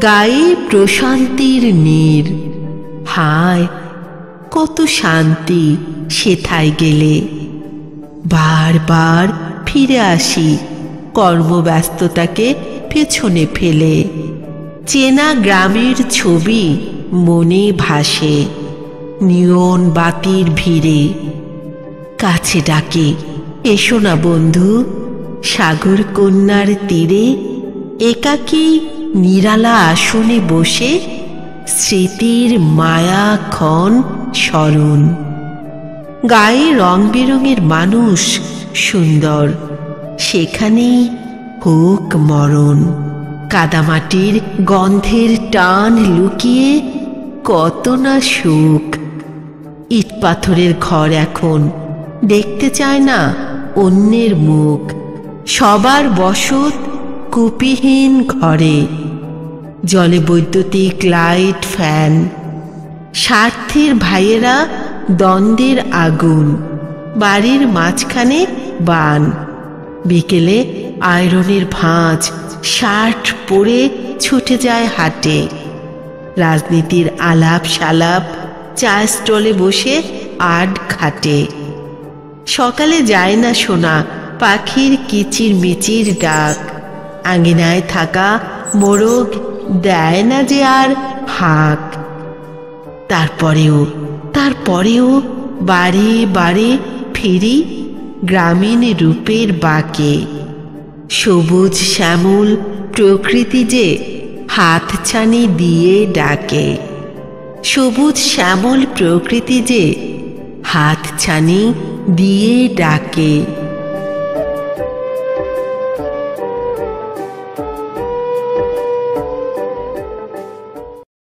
গায়ে প্রশান্তির নীর। হায় কত শান্তি সেথায় গেলে। বারবার ফিরে আসি কর্মব্যস্ততাকে পেছনে ফেলে। চেনা গ্রামের ছবি মনে ভাসে নিয়ন বাতির ভিড়ে। কাছে ডাকে, এসো না বন্ধু, সাগর কন্যার তীরে একাকী নিরালা আসনে বসে স্মৃতির মায়া ক্ষণ স্মরণ। গায়ে রং বেরঙের মানুষ সুন্দর, সেখানেই হোক মরণ। কাদামাটির গন্ধের টান লুকিয়ে কত না সুখ। ইট পাথরের ঘর এখন দেখতে চায় না অন্যের মুখ। সবার বসত কুপিহীন ঘরে, জলে বৈদ্যুতিক লাইট ফ্যান। স্বার্থের ভাইয়েরা দ্বন্দ্বের আগুন, বাড়ির মাঝখানে বান। বিকেলে আয়রনের ভাঁজ, শার্ট পরে ছুটে যায় হাটে। রাজনীতির আলাপ সালাপ চা স্টলে বসে আড খাটে। সকালে যায় না শোনা পাখির কিচির মিচির ডাক। আঙিনায় থাকা মোরগ দেয় না যে আর হাঁক। তারপরেও বারে বারে ফিরি গ্রামীণ রূপের বাঁকে। সবুজ শ্যামল প্রকৃতি যে হাতছানি দিয়ে ডাকে। সবুজ শ্যামল প্রকৃতি যে হাতছানি দিয়ে ডাকে।